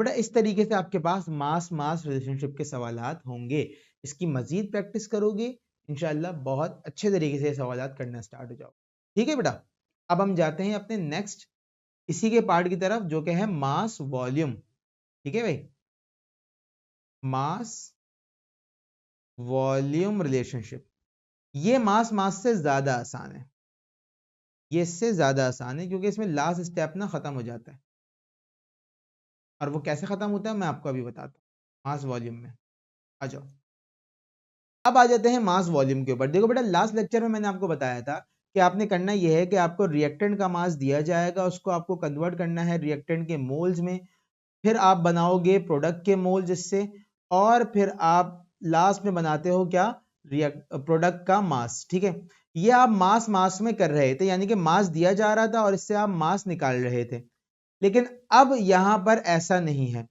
बेटा इस तरीके से आपके पास मास मास रिलेशनशिप के सवालात होंगे। इसकी मजीद प्रैक्टिस करोगे इंशाल्लाह बहुत अच्छे तरीके से सवालात करना स्टार्ट हो जाओ। ठीक है बेटा, अब हम जाते हैं अपने नेक्स्ट इसी के पार्ट की तरफ जो कि है मास वॉल्यूम। ठीक है भाई, मास वॉल्यूम रिलेशनशिप। ये मास मास से ज्यादा आसान है, ये इससे ज्यादा आसान है क्योंकि इसमें लास्ट स्टेप ना खत्म हो जाता है। और वो कैसे खत्म होता है मैं आपको अभी बताता हूँ। मास वॉल्यूम में आ जाओ। अब आ जाते हैं मास वॉल्यूम के ऊपर। देखो बेटा लास्ट लेक्चर में मैंने आपको बताया था कि आपने करना यह है कि आपको रिएक्टेंट का मास दिया जाएगा, उसको आपको कन्वर्ट करना है रिएक्टेंट के मोल्स में, फिर आप बनाओगे प्रोडक्ट के मोल जिससे, और फिर आप लास्ट में बनाते हो क्या, प्रोडक्ट का मास। ठीक है, ये आप मास मास में कर रहे थे, यानी कि मास दिया जा रहा था और इससे आप मास निकाल रहे थे। लेकिन अब यहां पर ऐसा नहीं है,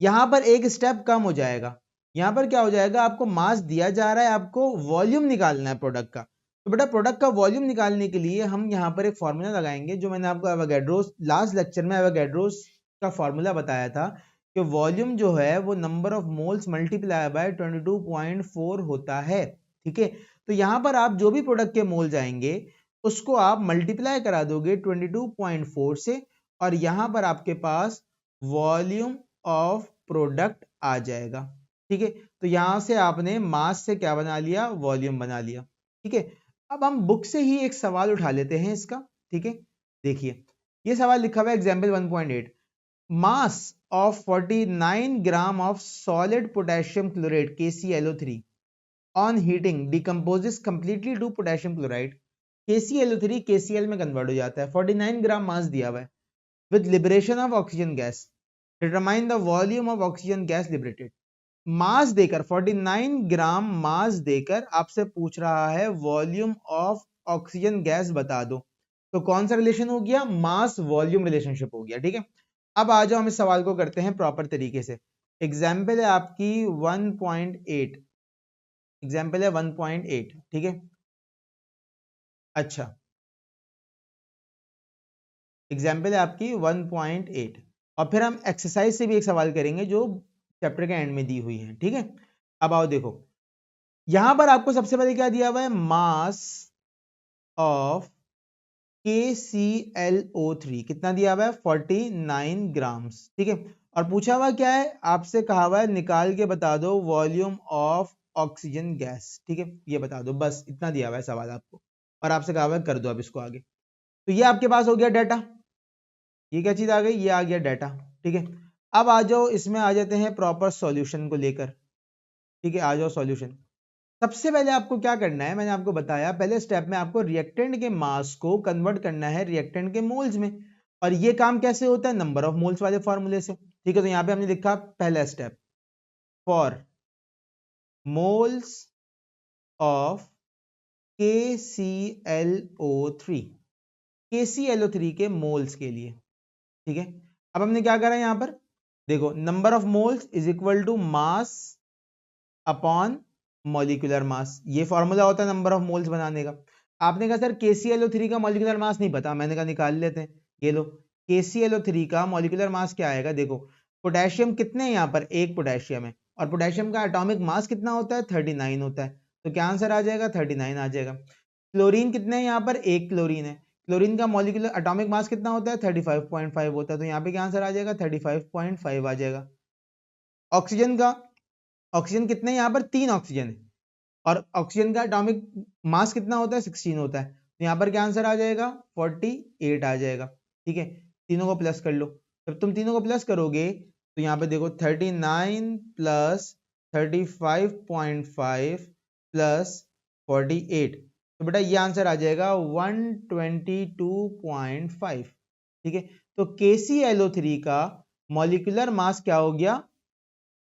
यहां पर एक स्टेप कम हो जाएगा। यहां पर क्या हो जाएगा, आपको मास दिया जा रहा है, आपको वॉल्यूम निकालना है प्रोडक्ट का। तो बेटा प्रोडक्ट का वॉल्यूम निकालने के लिए हम यहां पर एक फॉर्मूला लगाएंगे जो मैंने आपको एवोगैड्रोस लास्ट लेक्चर में एवोगैड्रोस का फॉर्मूला बताया था कि वॉल्यूम जो है वो number of moles multiply by 22.4 होता है। ठीक है, तो यहां पर आप जो भी प्रोडक्ट के मोल जाएंगे उसको आप मल्टीप्लाई करा दोगे 22.4 से, और यहां पर आपके पास वॉल्यूम ऑफ प्रोडक्ट आ जाएगा। ठीक है, तो यहां से आपने मास से क्या बना लिया, वॉल्यूम बना लिया। ठीक है, अब हम बुक से ही एक सवाल उठा लेते हैं इसका। ठीक है, देखिए ये सवाल लिखा हुआ है example 1.8, mass of 49 gram of solid potassium chloride KClO3 on heating decomposes completely to potassium chloride। KClO3 KCl में कन्वर्ट हो जाता है। 49 ग्राम मास दिया हुआ है with liberation of oxygen gas, determine the volume of oxygen gas liberated। मास देकर 49 ग्राम मास देकर आपसे पूछ रहा है वॉल्यूम ऑफ ऑक्सीजन गैस बता दो। तो कौन सा रिलेशन हो गया, मास वॉल्यूम रिलेशनशिप हो गया। ठीक है, अब आ जाओ हम इस सवाल को करते हैं प्रॉपर तरीके से। एग्जाम्पल है आपकी 1.8, एग्जाम्पल है 1.8। ठीक है, अच्छा एग्जाम्पल है आपकी 1.8, और फिर हम एक्सरसाइज से भी एक सवाल करेंगे जो चैप्टर के एंड में दी हुई है। ठीक है, अब आओ देखो यहां पर आपको सबसे पहले क्या दिया हुआ है, मास ऑफ KClO3 कितना दिया हुआ है, 49 ग्राम्स। ठीक है, और पूछा हुआ क्या है, आपसे कहा हुआ है निकाल के बता दो वॉल्यूम ऑफ ऑक्सीजन गैस। ठीक है, ये बता दो, बस इतना दिया हुआ है सवाल आपको, और आपसे कहा हुआ है कर दो अब इसको आगे। तो ये आपके पास हो गया डाटा, ये क्या चीज आ गई, ये आ गया डाटा। ठीक है, अब आ जाओ इसमें आ जाते हैं प्रॉपर सॉल्यूशन को लेकर। ठीक है, आ जाओ सॉल्यूशन। सबसे पहले आपको क्या करना है, मैंने आपको बताया पहले स्टेप में आपको रिएक्टेंट के मास को कन्वर्ट करना है रिएक्टेंट के मोल्स में, और ये काम कैसे होता है, नंबर ऑफ मोल्स वाले फॉर्मूले से। ठीक है, तो यहां पे हमने लिखा पहला step, for moles of KClO3, KClO3 के मोल्स के लिए। ठीक है, अब हमने क्या करा यहां पर, देखो number of moles is equal to mass upon molecular mass, ये फॉर्मूला होता है नंबर ऑफ मोल्स बनाने का। आपने कहा सर KClO3 का मॉलिक्यूलर मास नहीं पता, मैंने कहा निकाल लेते हैं। ये लो KClO3 का मॉलिक्यूलर मास क्या आएगा, देखो पोटेशियम कितने हैं यहाँ पर, एक पोटेशियम है, और पोटेशियम का एटॉमिक मास कितना होता है, 39 होता है। तो क्या आंसर आ जाएगा, 39 आ जाएगा। क्लोरीन कितने हैं यहाँ पर, एक क्लोरीन है, क्लोरीन का मॉलिक्यूलर एटॉमिक मास कितना होता है, 35.5 होता है। तो यहाँ पे क्या आंसर आ जाएगा, 35.5 आ जाएगा। ऑक्सीजन का, ऑक्सीजन कितने यहाँ पर, तीन ऑक्सीजन है, और ऑक्सीजन का एटॉमिक मास कितना होता है, 16 होता है। तो यहाँ पर क्या आंसर आ जाएगा, 48 आ जाएगा। ठीक है, तीनों को प्लस कर लो, जब तुम तीनों को प्लस करोगे तो यहाँ पे देखो 39 प्लस 35.5 प्लस 48, तो बेटा ये आंसर आ जाएगा 122.5। ठीक है, तो KClO3 का मॉलिक्यूलर मास क्या हो गया,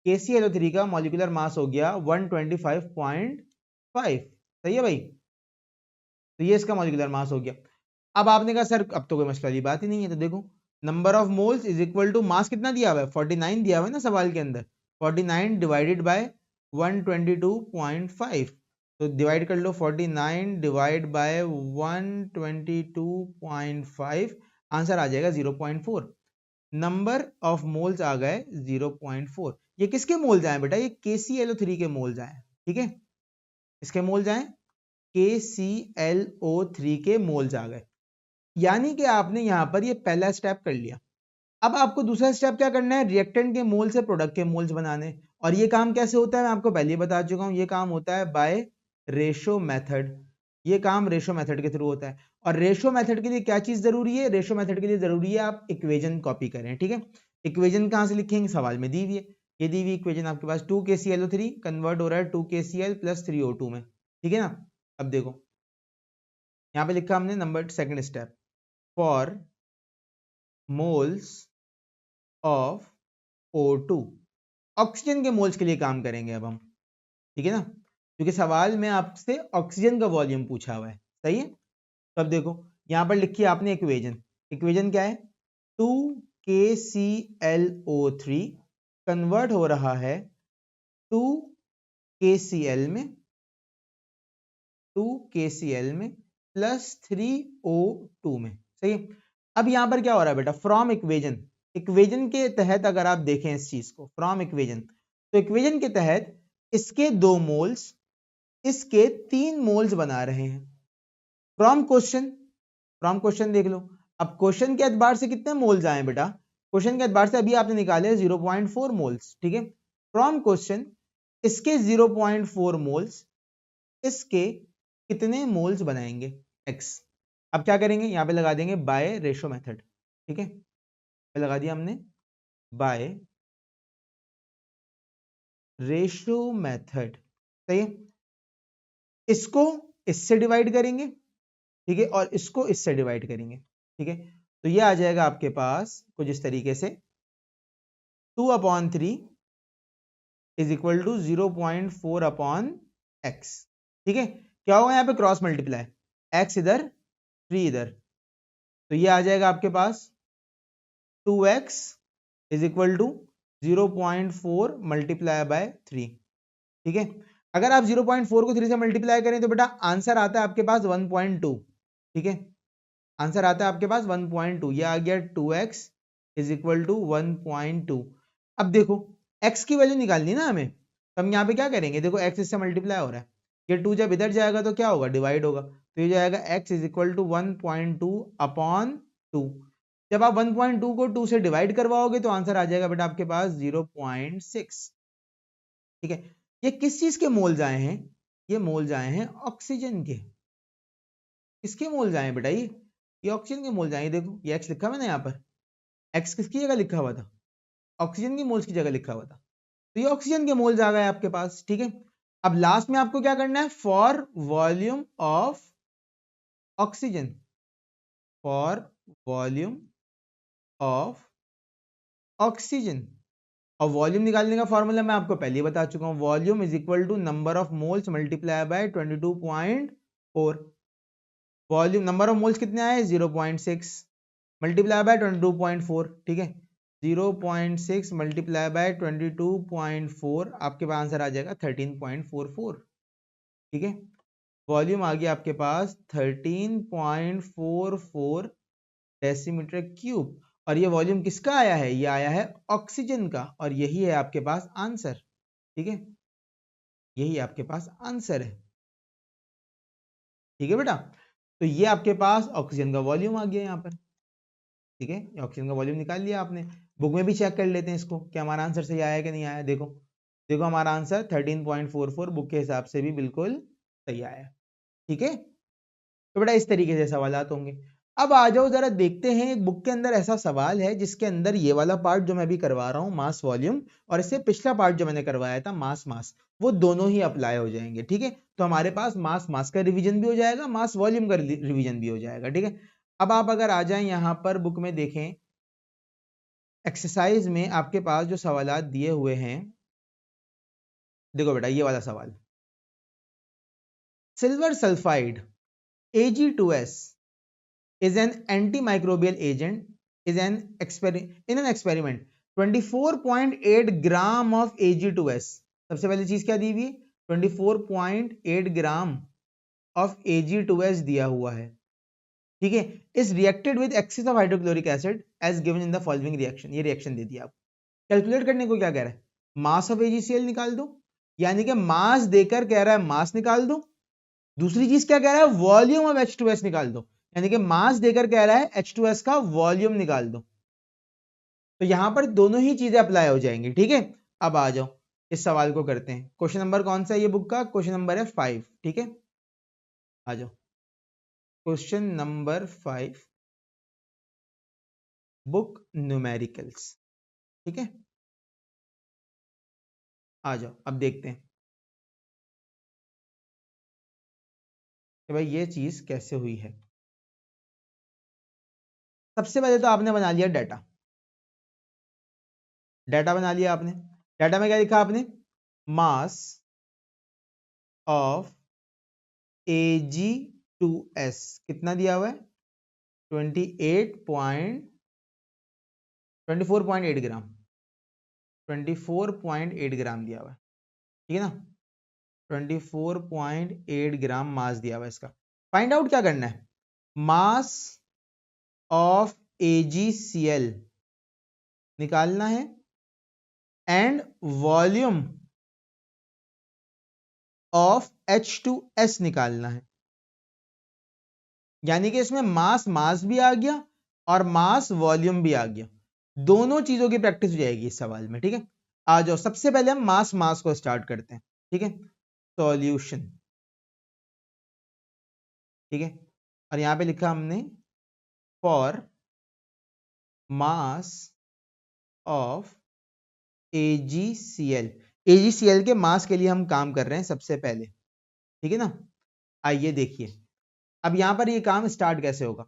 KClO3 का मॉलिक्यूलर मास हो गया 125.5। सही है भाई, तो ये इसका मॉलिक्यूलर मास हो गया। अब आपने कहा सर अब तो कोई मसला की बात ही नहीं है, तो देखो number of moles is equal to mass कितना दिया हुआ है, 49 दिया हुआ है ना सवाल के अंदर, 49 डिवाइडेड बाय 122.5, तो डिवाइड कर लो 49 डिवाइड बाय 122.5, आंसर आ जाएगा 0.4। नंबर ऑफ मोल्स आ गए 0.4। ये किसके मोल्स आए बेटा? ये KClO3 के मोल्स आए, ठीक है, इसके मोल्स आए, KClO3 के मोल्स आ गए। यानी कि आपने यहां पर ये पहला स्टेप कर लिया। अब आपको दूसरा स्टेप क्या करना है? रिएक्टेंट के मोल से प्रोडक्ट के मोल्स बनाने। और ये काम कैसे होता है मैं आपको पहले ही बता चुका हूं, ये काम होता है बाय रेशो मेथड। ये काम रेशो मेथड के थ्रू होता है। और रेशो मेथड के लिए क्या चीज जरूरी है? रेशो मेथड के लिए जरूरी है आप इक्वेजन कॉपी करें, ठीक है। इक्वेजन कहां से लिखेंगे? सवाल में दी हुई है, ये दी हुई इक्वेजन आपके पास 2KClO3 कन्वर्ट हो रहा है 2KCl + 3O2 में, ठीक है ना। अब देखो यहां पे लिखा हमने number second step, for moles of O2, oxygen के मोल्स के लिए काम करेंगे अब हम, ठीक है ना, क्योंकि सवाल में आपसे ऑक्सीजन का वॉल्यूम पूछा हुआ है, सही है। तो अब देखो यहां पर लिखी आपने इक्वेजन, इक्वेजन क्या है? 2KClO3 कन्वर्ट हो रहा है 2KCl में, 2KCl में प्लस 3O2 में, सही है। अब यहां पर क्या हो रहा है बेटा? फ्रॉम इक्वेजन, इक्वेजन के तहत अगर आप देखें इस चीज को, फ्रॉम इक्वेजन, तो इक्वेजन के तहत इसके 2 मोल्स, इसके 3 मोल्स बना रहे हैं। फ्रॉम क्वेश्चन, फ्रॉम क्वेश्चन देख लो। अब क्वेश्चन के एतबार से कितने मोल्स आए बेटा? क्वेश्चन के एतबार से अभी आपने निकाले 0.4 मोल्स, ठीक है। फ्रॉम क्वेश्चन इसके 0.4 मोल्स, इसके कितने मोल्स बनाएंगे? x। अब क्या करेंगे? यहां पे लगा देंगे बाय रेशो मेथड, ठीक है, लगा दिया हमने बाय रेशो मेथड, सही है। इसको इससे डिवाइड करेंगे, ठीक है, और इसको इससे डिवाइड करेंगे, ठीक है। तो ये आ जाएगा आपके पास कुछ इस तरीके से 2/3 इज इक्वल टू 0.4/x, ठीक है। क्या होगा? यहाँ पे क्रॉस मल्टीप्लाई, x इधर 3 इधर, तो ये आ जाएगा आपके पास 2x is equal to 0.4 multiply by 3, ठीक है। अगर आप 0.4 को 3 से मल्टीप्लाई करें तो बेटा आंसर आता है आपके पास 1.2, ठीक है, आंसर आता है आपके पास 1.2। ये आ गया 2x इज इक्वल टू 1.2। अब देखो x की वैल्यू निकालनी है ना हमें, तो हम यहाँ पे क्या करेंगे? देखो x इससे मल्टीप्लाई हो रहा है, ये 2 जब इधर जाएगा तो क्या होगा? डिवाइड होगा, तो ये जाएगा x इज इक्वल टू 1.2/2। जब आप 1.2 को 2 से डिवाइड करवाओगे तो आंसर आ जाएगा बेटा आपके पास 0.6, ठीक है। ये किस चीज के मोल्स आए हैं? ये मोल्स आए हैं ऑक्सीजन के। किसके मोल्स आए हैं बेटा? ये ऑक्सीजन के मोल्स आए हैं। देखो ये x लिखा हुआ है ना यहाँ पर, x किसकी जगह लिखा हुआ था? ऑक्सीजन की मोल्स की जगह लिखा हुआ था, तो ये ऑक्सीजन के मोल्स आ गए आपके पास, ठीक है। अब लास्ट में आपको क्या करना है? For volume of oxygen, for volume of oxygen. और वॉल्यूम निकालने का फॉर्मूला मैं आपको पहले ही बता चुका हूं, volume is equal to number of moles multiply by 22.4। Volume number of moles कितने आए? 0.6 मल्टीप्लाई बाय 22.4, ठीक है। 0.6 मल्टीप्लाई बाय 22.4 आपके पास आंसर आ जाएगा 13.44, ठीक है। वॉल्यूम आ गया आपके पास 13.44 डेसीमीटर क्यूब। और ये वॉल्यूम किसका आया है? ये आया है ऑक्सीजन का, और यही है आपके पास आंसर, ठीक है, यही आपके पास आंसर है, ठीक है बेटा। तो ये आपके पास ऑक्सीजन का वॉल्यूम आ गया यहाँ पर, ठीक है, ऑक्सीजन का वॉल्यूम निकाल लिया आपने। बुक में भी चेक कर लेते हैं इसको कि हमारा आंसर सही आया कि नहीं आया। देखो देखो हमारा आंसर 13.44 बुक के हिसाब से भी बिल्कुल सही आया, ठीक है। तो बेटा इस तरीके से सवाल होंगे। अब आ जाओ जरा देखते हैं, एक बुक के अंदर ऐसा सवाल है जिसके अंदर ये वाला पार्ट जो मैं अभी करवा रहा हूँ मास वॉल्यूम, और इससे पिछला पार्ट जो मैंने करवाया था मास मास, वो दोनों ही अप्लाई हो जाएंगे, ठीक है। तो हमारे पास मास मास का रिवीजन भी हो जाएगा, मास वॉल्यूम का रिवीजन भी हो जाएगा, ठीक है। अब आप अगर आ जाए यहाँ पर बुक में देखें, एक्सरसाइज में आपके पास जो सवाल दिए हुए हैं, देखो बेटा ये वाला सवाल, silver sulphide Ag2S is an antimicrobial agent is an in an experiment 24.8 gram of Ag2S। सबसे पहली चीज क्या दी हुई? 24.8 ग्राम of Ag2S दिया हुआ है। ठीक है, is reacted with excess of hydrochloric acid as given in the following reaction. ये रिएक्शन दे दिया आपको। कैलकुलेट करने को क्या कह रहा है, मास ऑफ AgCl निकाल दो, यानी कि मास देकर कह रहा है मास निकाल दो। दूसरी चीज क्या कह रहा है, वॉल्यूम ऑफ H2S निकाल दो, यानी कि मास देकर कह रहा है H2S का वॉल्यूम निकाल दो। तो यहां पर दोनों ही चीजें अप्लाई हो जाएंगी। ठीक है, अब आ जाओ इस सवाल को करते हैं। क्वेश्चन नंबर कौन सा है ये बुक का, क्वेश्चन नंबर है 5। ठीक है, आ जाओ क्वेश्चन नंबर 5, बुक न्यूमेरिकल्स। ठीक है, आ जाओ अब देखते हैं कि भाई ये चीज कैसे हुई है। सबसे पहले तो आपने बना लिया डाटा, डाटा बना लिया आपने। डाटा में क्या लिखा आपने, मास ऑफ Ag2S कितना दिया हुआ है, 24.8 ग्राम, 24.8 ग्राम दिया हुआ है। ठीक है ना, 24.8 ग्राम मास दिया हुआ है इसका। फाइंड आउट क्या करना है, मास ऑफ AgCl निकालना है एंड वॉल्यूम ऑफ H2S निकालना है। यानी कि इसमें मास मास भी आ गया और मास वॉल्यूम भी आ गया, दोनों चीजों की प्रैक्टिस हो जाएगी इस सवाल में। ठीक है, आ जाओ सबसे पहले हम मास मास को स्टार्ट करते हैं। ठीक है, सॉल्यूशन। ठीक है, और यहां पे लिखा हमने for mass of AgCl। AgCl के मास के लिए हम काम कर रहे हैं सबसे पहले। ठीक है ना, आइए देखिए अब यहां पर ये काम स्टार्ट कैसे होगा।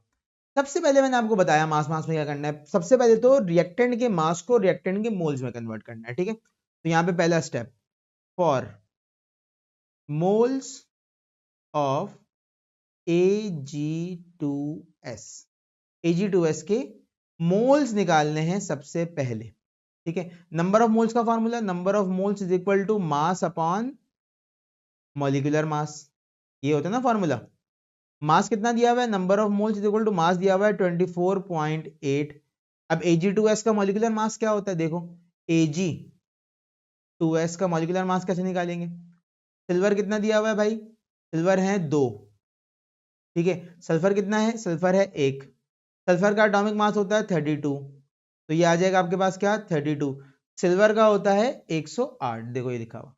सबसे पहले मैंने आपको बताया मास मास में क्या करना है। सबसे पहले तो रिएक्टेंट के मास को रिएक्टेंट के मोल्स में कन्वर्ट करना है। ठीक है, तो यहां पे पहला step, for moles of Ag2S, Ag2S के मोल्स निकालने हैं सबसे पहले। ठीक है, नंबर ऑफ मोल्स का formula, number of moles is equal to mass upon molecular mass, ये होता है ना फॉर्मूला। मास कितना दिया हुआ है, number of moles is equal to mass दिया हुआ है 24.8। अब Ag2S का मॉलिक्यूलर मास क्या होता है, देखो Ag2S का मॉलिक्यूलर मास कैसे निकालेंगे। सिल्वर कितना दिया हुआ है भाई, सिल्वर है 2। ठीक है, सल्फर कितना है, सल्फर है 1। सल्फर का एटॉमिक मास होता है 32, तो ये आ जाएगा आपके पास क्या, 32। सिल्वर का होता है 108, देखो ये लिखा हुआ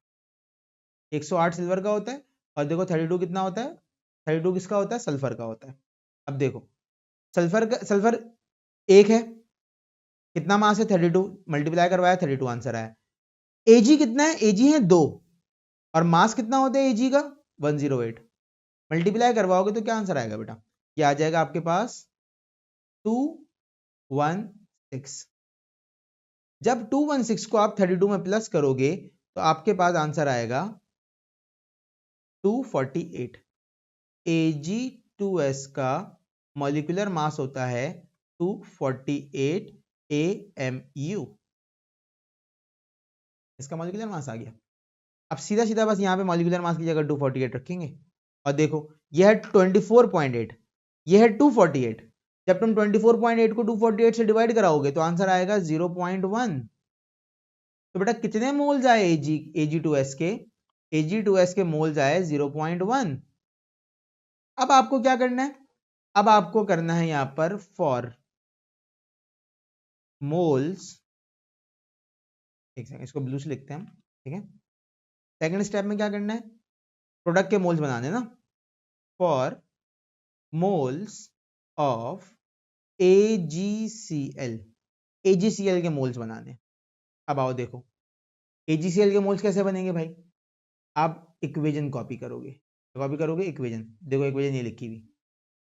108 सिल्वर का होता है। और देखो 32 कितना होता है, 32 किसका होता है, सल्फर का होता है। अब देखो सल्फर 1 है, कितना मास है 32, मल्टीप्लाई करवाया 32 आंसर आया। Ag कितना है, Ag है 2 और मास कितना होता है Ag का 108, मल्टीप्लाई करवाओगे तो क्या आंसर आएगा बेटा, ये आ जाएगा आपके पास 216। जब 216 को आप 32 में प्लस करोगे तो आपके पास आंसर आएगा 248। Ag2S का मॉलिक्यूलर मास होता है 248 AMU, इसका मॉलिक्यूलर मास आ गया। अब सीधा सीधा बस यहाँ पे मॉलिक्यूलर मास की जगह 248 रखेंगे और देखो यह है 24.8, यह है 248। जब तुम 24.8 को 248 से डिवाइड कराओगे तो आंसर आएगा 0.1। तो बेटा कितने मोल्स आए Ag2S के, Ag2S के मोल्स आए 0.1। अब आपको क्या करना है, अब आपको करना है यहां पर फॉर मोल्स, एक सेकंड इसको ब्लू से लिखते हैं हम। ठीक है, सेकंड स्टेप में क्या करना है, प्रोडक्ट के मोल्स बनाने ना। For moles of AgCl, AgCl के मोल्स बनाने। अब आओ देखो AgCl के मोल्स कैसे बनेंगे भाई, आप इक्वेशन कॉपी करोगे, कॉपी करोगे इक्वेशन, देखो इक्वेशन ये लिखी हुई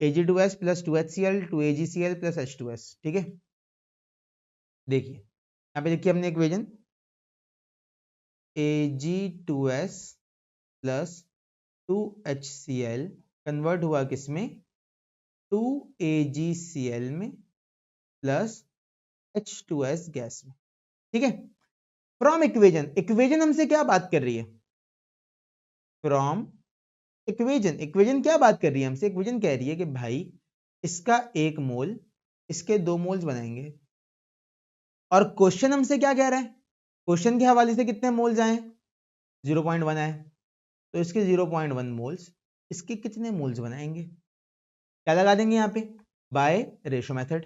Ag2S plus 2HCl 2AgCl plus H2S। ठीक है, देखिए यहाँ पे लिखी हमने equation Ag2S plus 2HCl convert हुआ किसमें, 2AgCl में प्लस H2S गैस में। ठीक है, फ्रॉम इक्वेशन, इक्वेशन हमसे क्या बात कर रही है, फ्रॉम इक्वेशन, इक्वेशन क्या बात कर रही है हमसे, इक्वेशन कह रही है कि भाई इसका 1 मोल, इसके 2 मोल्स बनाएंगे। और क्वेश्चन हमसे क्या कह रहा है, क्वेश्चन के हवाले से कितने मोल्स आए, 0.1 आए, तो इसके 0.1 मोल्स, इसके कितने मोल्स बनाएंगे, क्या लगा देंगे यहाँ पे, बाय रेशो मेथड।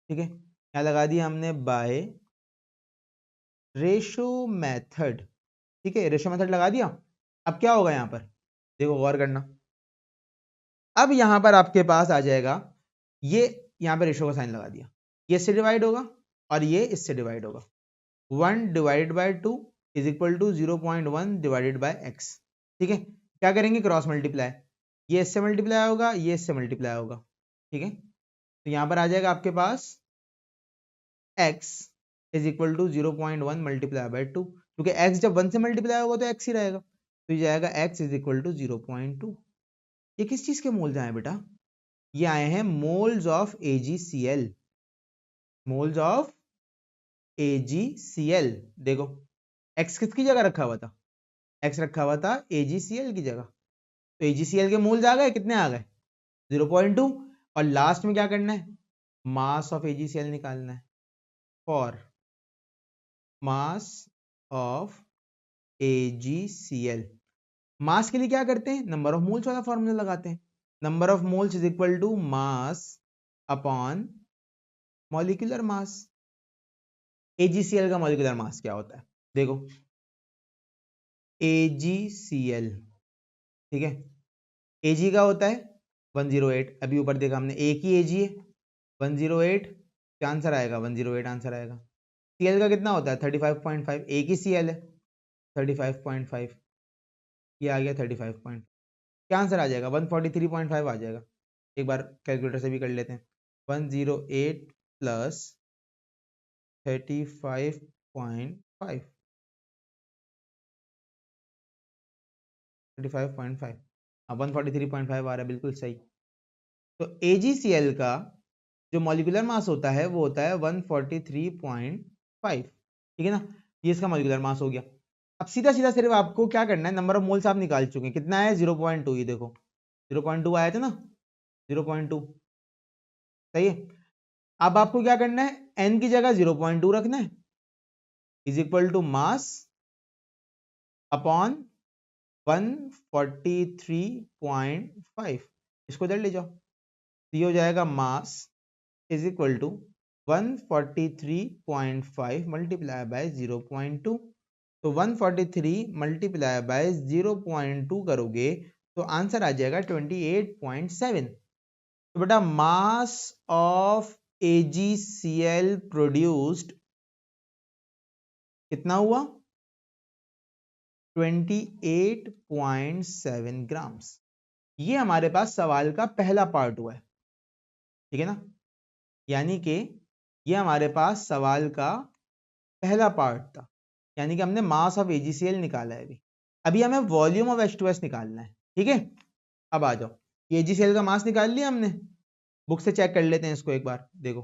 ठीक है, क्या लगा दिया हमने, बाय रेशो मेथड। ठीक है, रेशो मेथड लगा दिया। अब क्या होगा यहाँ पर, देखो गौर करना, अब यहाँ पर आपके पास आ जाएगा, ये यहाँ पे रेशो का साइन लगा दिया, ये इससे डिवाइड होगा और ये इससे डिवाइड होगा। 1 divided by 2 is equal to 0.1 divided by x। ठीक है, क्या करेंगे, क्रॉस मल्टीप्लाई, ये इससे मल्टीप्लाई होगा, ये इससे मल्टीप्लाई होगा। ठीक है, तो यहाँ पर आ जाएगा आपके पास x is equal to 0.1 multiply by 2, क्योंकि x जब 1 से मल्टीप्लाई होगा तो x ही रहेगा, तो ये जाएगा x इज इक्वल टू 0.2। ये किस चीज के मोल्स आए बेटा, ये आए हैं moles of AgCl, moles of AgCl। देखो x किसकी जगह रखा हुआ था, x रखा हुआ था AgCl की जगह, तो AgCl के मोल्स आ गए, कितने आ गए, 0.2। और लास्ट में क्या करना है, मास ऑफ AgCl निकालना है, for mass of AgCl। Mass के लिए क्या करते हैं, नंबर ऑफ मोल्स वाला फॉर्मूला लगाते हैं, number of moles is equal to mass upon molecular mass. AgCl का मॉलिक्यूलर मास क्या होता है, देखो AgCl, ठीक है, Ag का होता है 108, अभी ऊपर देखा हमने एक ही Ag है 108, क्या आंसर आएगा, 108 आंसर आएगा। Cl का कितना होता है 35.5, एक ही Cl है 35.5, ये आ गया 35. क्या आंसर आ जाएगा, 143.5 आ जाएगा। एक बार कैलकुलेटर से भी कर लेते हैं, 108 प्लस 35.5, 35.5, हाँ 143.5 आ रहा है, बिल्कुल सही। तो AgCl का जो मॉलिक्यूलर मास होता है वो होता है 143.5, ठीक है ना, ये इसका मॉलिक्यूलर मास हो गया। अब सीधा सीधा सिर्फ आपको क्या करना है, नंबर ऑफ मोल्स आप निकाल चुके हैं, कितना है 0.2, ये देखो 0.2 आया था ना, 0.2, सही है। अब आपको क्या करना है, n की जगह 0.2 रखना है, is equal to mass upon 143.5, इसको इधर ले जाओ, तो ये हो जाएगा mass is equal to 143.5 multiply by 0.2, तो 143 मल्टीप्लाई बाय 0.2 करोगे तो आंसर आ जाएगा 28.7। तो बेटा मास ऑफ AgCl प्रोड्यूस्ड कितना हुआ, 28.7 ग्राम्स। ये हमारे पास सवाल का पहला पार्ट हुआ है, ठीक है ना, यानी कि ये हमारे पास सवाल का पहला पार्ट था, यानी कि हमने मास ऑफ AgCl निकाला है। अभी हमें वॉल्यूम ऑफ H2S निकालना है, ठीक है। अब आ जाओ, ये AgCl का मास निकाल लिया हमने, बुक से चेक कर लेते हैं इसको एक बार, देखो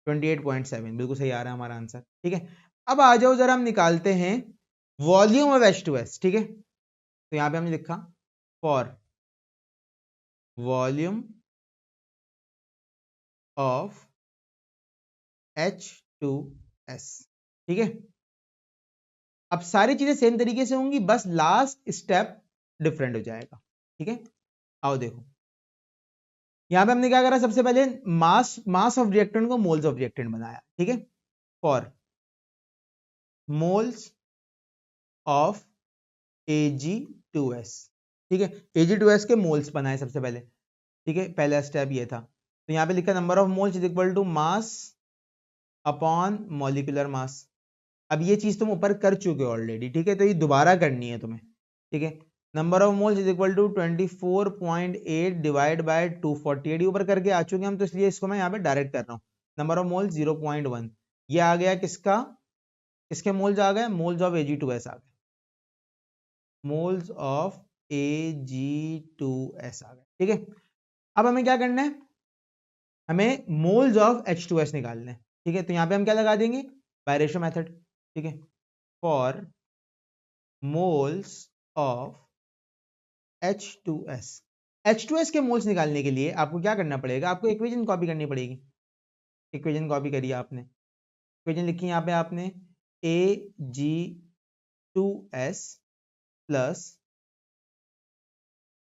28.7 बिल्कुल सही आ रहा है हमारा आंसर, ठीक है। अब आ जाओ जरा हम निकालते हैं वॉल्यूम ऑफ H2S, ठीक है। तो यहां पे हमने लिखा फॉर वॉल्यूम ऑफ H2S, ठीक है। अब सारी चीजें सेम तरीके से होंगी, बस लास्ट स्टेप डिफरेंट हो जाएगा, ठीक है। आओ देखो, यहां पे हमने क्या करा, सबसे पहले मास ऑफ रिएक्टेंट को मोल्स ऑफ रिएक्टेंट बनाया, ठीक है, फॉर मोल्स ऑफ Ag2S, ठीक है, Ag2S के मोल्स बनाए सबसे पहले, ठीक है, पहला स्टेप ये था। तो यहां पे लिखा number of moles is equal to mass upon molecular mass. अब ये चीज तुम ऊपर कर चुके हो ऑलरेडी, ठीक है, तो ये दोबारा करनी है तुम्हें, ठीक है। Number of moles is equal to 24.8 divide by 248, ऊपर करके आ चुके हम, तो इसलिए इसको मैं यहाँ पे डायरेक्ट कर रहा हूँ। नंबर ऑफ मोल्स 0.1, ये आ गया किसका, इसके मोल्स आ गए, मोल्स ऑफ Ag2S आ गए, मोल्स ऑफ Ag2S आ गए, ठीक है। अब हमें क्या करना है, हमें मोल्स ऑफ H2S निकालना है, ठीक है। तो यहाँ पे हम क्या लगा देंगे, बाय रेशो मेथड, ठीक है, for moles of H2S। H2S के मोल्स निकालने के लिए आपको क्या करना पड़ेगा, आपको इक्वेशन कॉपी करनी पड़ेगी। इक्वेशन कॉपी करिए आपने, इक्वेशन लिखी यहाँ पे आपने Ag2S plus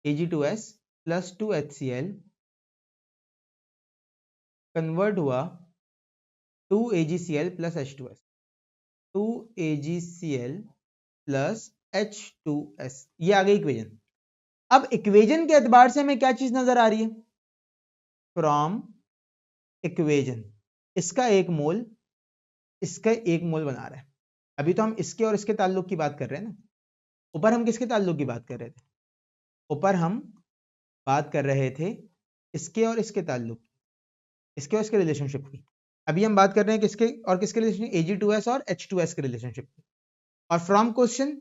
Ag2S plus 2HCl convert हुआ 2AgCl plus H2S, 2AgCl plus H2S, ये आ गई इक्वेशन। अब इक्वेशन के एतबार से हमें क्या चीज नजर आ रही है, फ्रॉम इक्वेशन इसका एक मोल इसका एक मोल बना रहा है। अभी तो हम इसके और इसके ताल्लुक की बात कर रहे हैं ना, ऊपर हम किसके ताल्लुक की बात कर रहे थे, ऊपर हम बात कर रहे थे इसके और इसके ताल्लुक, इसके और इसके रिलेशनशिप की। अभी हम बात कर रहे हैं किसके और किसके रिलेशनशिप, Ag2S और H2S के रिलेशनशिप की। और फ्रॉम क्वेश्चन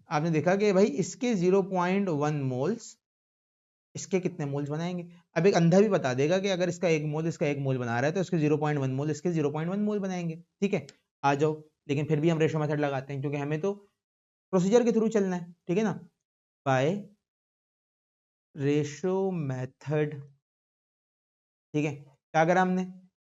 आपने देखा कि भाई इसके 0.1 मोल्स, इसके कितने मोल्स बनाएंगे। अब एक अंधा भी बता देगा कि अगर इसका एक मोल बना रहा है तो इसके 0.1 मोल इसके 0.1 मोल बनाएंगे, ठीक है, आ जाओ। लेकिन फिर भी हम रेशो मेथड लगाते हैं क्योंकि हमें तो प्रोसीजर के थ्रू चलना है, ठीक है ना, बाय रेशो मेथड, ठीक है। क्या करा हमने,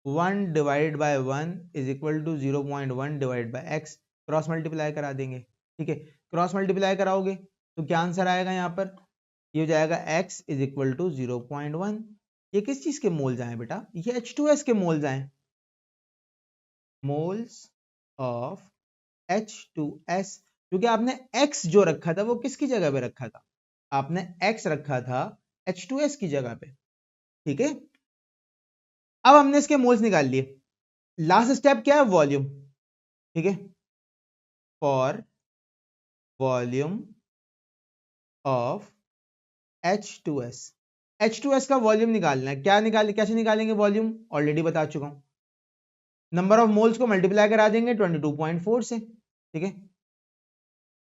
1 divide by 1 is equal to 0.1 divide by x, cross multiply करा देंगे, ठीक है। क्रॉस मल्टीप्लाई कराओगे तो क्या आंसर आएगा यहाँ पर, ये हो जाएगा x इज इक्वल टू 0.1। ये किस चीज के मोल्स आए बेटा, ये H2S के मोल्स आए, मोल्स ऑफ H2S, क्योंकि आपने x जो रखा था वो किसकी जगह पे रखा था, आपने x रखा था H2S की जगह पे, ठीक है। अब हमने इसके मोल्स निकाल लिए, लास्ट स्टेप क्या है, वॉल्यूम, ठीक है, for volume of H2S, H2S का वॉल्यूम निकालना है। क्या कैसे निकालेंगे वॉल्यूम, ऑलरेडी बता चुका हूं, नंबर ऑफ मोल्स को मल्टीप्लाई करा देंगे 22.4 से, ठीक है।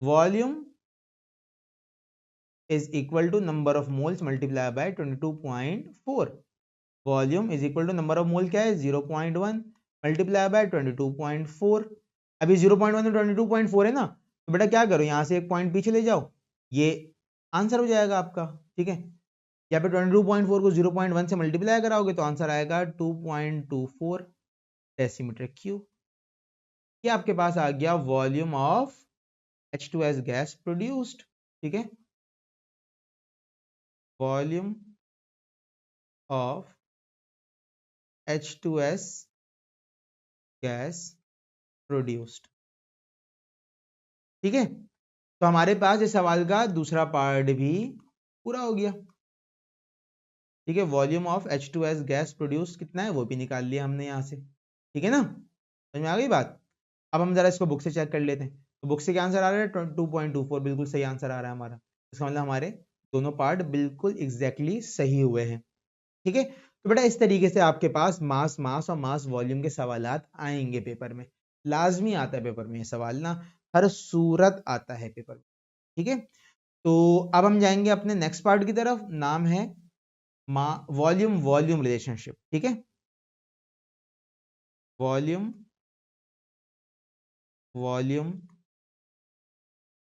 Volume is equal to number of moles multiply by 22.4, volume is equal to number of mole क्या है 0.1 मल्टीप्लाई बाय 22.4। अभी 0.1 में 22.4 है ना, तो बेटा क्या करो, यहां से एक पॉइंट पीछे ले जाओ, ये आंसर हो जाएगा आपका, ठीक है। यहाँ पे 22.4 को 0.1 से मल्टीप्लाई कराओगे तो आंसर आएगा 2.24 डेसीमीटर क्यूब। ये आपके पास आ गया volume of H2S gas produced, ठीक है, volume of H2S gas produced, ठीक है। तो हमारे पास इस सवाल का दूसरा पार्ट भी पूरा हो गया, ठीक है। Volume of H2S gas produce कितना है वो भी निकाल लिया हमने यहाँ से, ठीक है ना, समझ में आ गई बात। अब हम जरा इसको बुक से चेक कर लेते हैं, तो बुक से क्या आंसर आ रहा है 2.24, बिल्कुल सही आंसर आ रहा है हमारा, इसका मतलब हमारे दोनों पार्ट बिल्कुल एग्जैक्टली सही हुए हैं, ठीक है। तो बेटा इस तरीके से आपके पास मास और मास वॉल्यूम के सवालात आएंगे पेपर में, लाजमी आता है पेपर में ये सवाल ना, हर सूरत आता है पेपर में, ठीक है। तो अब हम जाएंगे अपने नेक्स्ट पार्ट की तरफ, नाम है वॉल्यूम रिलेशनशिप, ठीक है, वॉल्यूम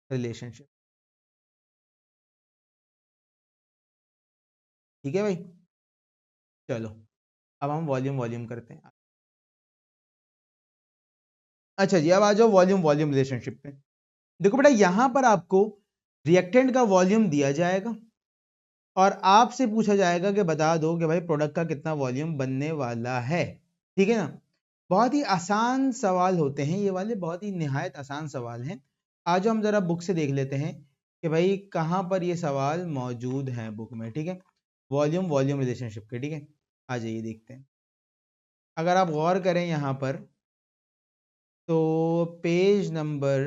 रिलेशनशिप, ठीक है भाई। चलो अब हम वॉल्यूम करते हैं। अच्छा जी, अब आ जाओ वॉल्यूम रिलेशनशिप पे। देखो बेटा यहां पर आपको रिएक्टेंट का वॉल्यूम दिया जाएगा और आपसे पूछा जाएगा कि बता दो कि भाई प्रोडक्ट का कितना वॉल्यूम बनने वाला है, ठीक है ना। बहुत ही आसान सवाल होते हैं ये वाले, बहुत ही निहायत आसान सवाल हैं। आज हम जरा बुक से देख लेते हैं कि भाई कहाँ पर ये सवाल मौजूद है बुक में, ठीक है, वॉल्यूम रिलेशनशिप के, ठीक है। आ जाइए देखते हैं। अगर आप गौर करें यहाँ पर तो पेज नंबर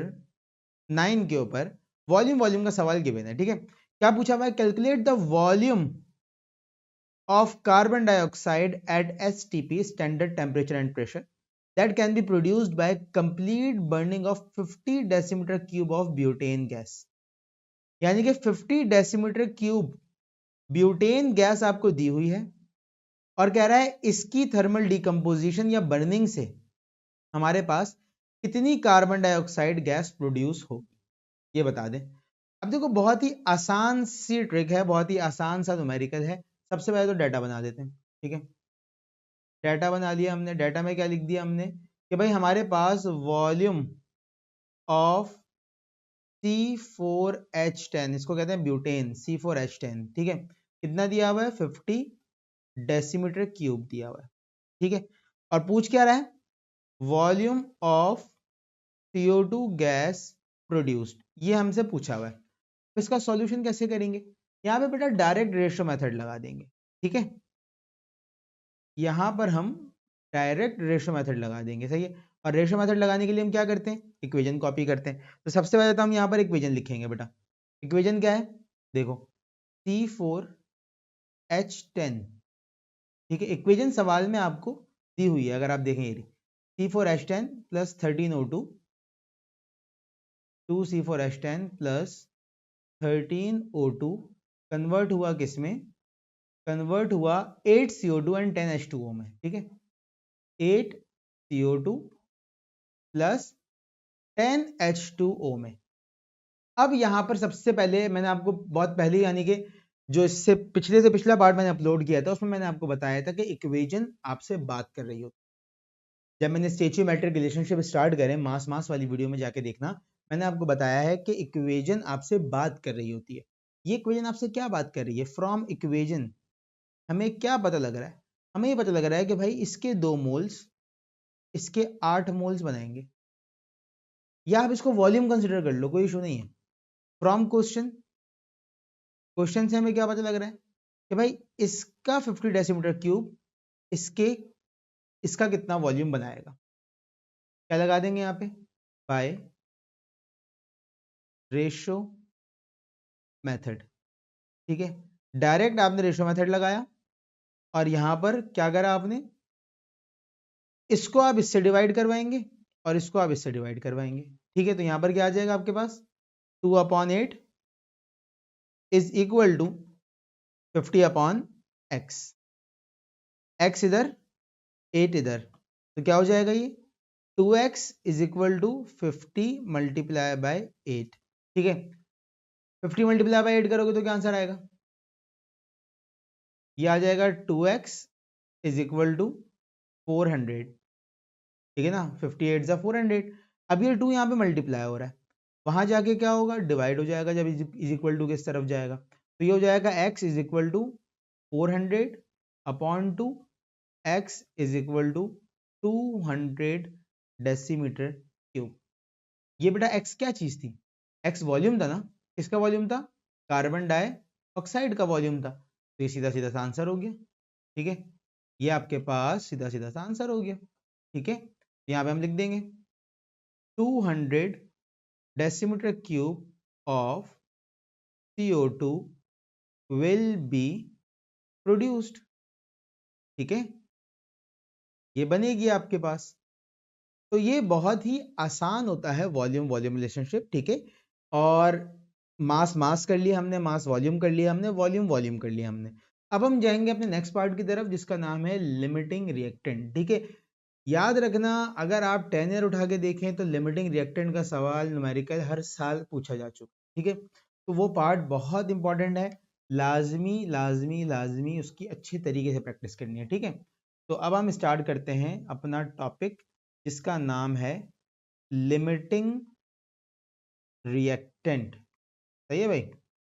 9 के ऊपर वॉल्यूम का सवाल गिवन है, ठीक है। क्या पूछा हुआ है, calculate the volume of carbon dioxide at STP standard temperature and pressure that can be produced by complete burning of 50 decimeter cube of butane gas। यानी कि 50 डेसीमीटर क्यूब ब्यूटेन गैस आपको दी हुई है और कह रहा है इसकी थर्मल डिकम्पोजिशन या बर्निंग से हमारे पास कितनी कार्बन डाइऑक्साइड गैस प्रोड्यूस होगी, ये बता दें। अब देखो बहुत ही आसान सी ट्रिक है, बहुत ही आसान सा न्यूमेरिकल है। सबसे पहले तो डाटा बना देते हैं, ठीक है। डाटा बना लिया हमने। डाटा में क्या लिख दिया हमने कि भाई हमारे पास वॉल्यूम ऑफ C4H10, इसको कहते हैं ब्यूटेन, C4H10, ठीक है। कितना दिया हुआ है? 50 डेसीमीटर क्यूब दिया हुआ है, ठीक है। और पूछ क्या रहा है? Volume of CO2 gas produced, ये हमसे पूछा हुआ है। इसका सॉल्यूशन कैसे करेंगे? यहाँ पे बेटा डायरेक्ट रेशियो मेथड लगा देंगे, ठीक है। यहाँ पर हम डायरेक्ट रेशियो मेथड लगा देंगे, सही है। और रेशियो मेथड लगाने के लिए हम क्या करते हैं? इक्वेशन कॉपी करते हैं। तो सबसे पहले तो हम यहाँ पर इक्वेशन लिखेंगे बेटा। इक्वेशन क्या है? देखो C4H10, ठीक है। इक्वेशन सवाल में आपको दी हुई है, अगर आप देखें ये C4H10 plus 13O2, 2C4H10 plus 13O2 convert हुआ किसमें? कन्वर्ट हुआ 8CO2 एंड 10H2O में, ठीक है। 8CO2 प्लस 10H2O में। अब यहां पर सबसे पहले मैंने आपको बहुत पहले यानी कि जो इससे पिछले से पिछला पार्ट मैंने अपलोड किया था उसमें मैंने आपको बताया था कि इक्वेशन आपसे बात कर रही होती। जब मैंने स्टेचियोमेट्रिक रिलेशनशिप स्टार्ट करे, मास मास वाली वीडियो में जाके देखना, मैंने आपको बताया है कि इक्वेशन आपसे बात कर रही होती है। ये इक्वेशन आपसे क्या बात कर रही है? फ्रॉम इक्वेशन हमें क्या पता लग रहा है? हमें ये पता लग रहा है कि भाई इसके 2 मोल्स इसके 8 मोल्स बनाएंगे। या आप इसको वॉल्यूम कंसिडर कर लो, कोई इशू नहीं है। फ्रॉम क्वेश्चन से हमें क्या पता लग रहा है कि भाई इसका 50 डेसीमीटर क्यूब इसका कितना वॉल्यूम बनाएगा? क्या लगा देंगे यहाँ पे? बाय रेशो मेथड, ठीक है। डायरेक्ट आपने रेशो मेथड लगाया और यहां पर क्या करा आपने? इसको आप इससे डिवाइड करवाएंगे और इसको आप इससे डिवाइड करवाएंगे, ठीक है। तो यहां पर क्या आ जाएगा आपके पास? 2/8 is equal to 50/x। x इधर 8 इधर, तो क्या हो जाएगा ये? 2x is equal to 50 multiply by 8, ठीक है। 50 मल्टीप्लाई बाय 8 करोगे तो क्या आंसर आएगा? ये आ जाएगा 2x इज इक्वल टू 400, ठीक है ना। 58 जा 400। अब ये 2 यहाँ पे मल्टीप्लाई हो रहा है, वहां जाके क्या होगा? डिवाइड हो जाएगा जब इज इक्वल टू किस तरफ जाएगा। तो ये हो जाएगा x is equal to 400/2, x is equal to 200 decimetre cube. ये बेटा x क्या चीज थी? x वॉल्यूम था ना। किसका वॉल्यूम था? कार्बन डाइऑक्साइड का वॉल्यूम था। तो ये सीधा सीधा सा आंसर हो गया, ठीक है। ये आपके पास सीधा सीधा सा आंसर हो गया, ठीक है। यहाँ पे हम लिख देंगे 200 decimetre cube of CO2 will be produced, ठीक है। ये बनेगी आपके पास। तो ये बहुत ही आसान होता है वॉल्यूम वॉल्यूम रिलेशनशिप, ठीक है। और मास मास कर लिया हमने, मास वॉल्यूम कर लिया हमने, वॉल्यूम वॉल्यूम कर लिया हमने। अब हम जाएंगे अपने नेक्स्ट पार्ट की तरफ जिसका नाम है लिमिटिंग रिएक्टेंट, ठीक है। याद रखना, अगर आप 10 ईयर उठा के देखें तो लिमिटिंग रिएक्टेंट का सवाल न्यूमेरिकल हर साल पूछा जा चुका, ठीक है। तो वो पार्ट बहुत इंपॉर्टेंट है, लाजमी लाजमी लाजमी उसकी अच्छी तरीके से प्रैक्टिस करनी है, ठीक है। तो अब हम स्टार्ट करते हैं अपना टॉपिक जिसका नाम है लिमिटिंग रिएक्टेंट, सही है भाई।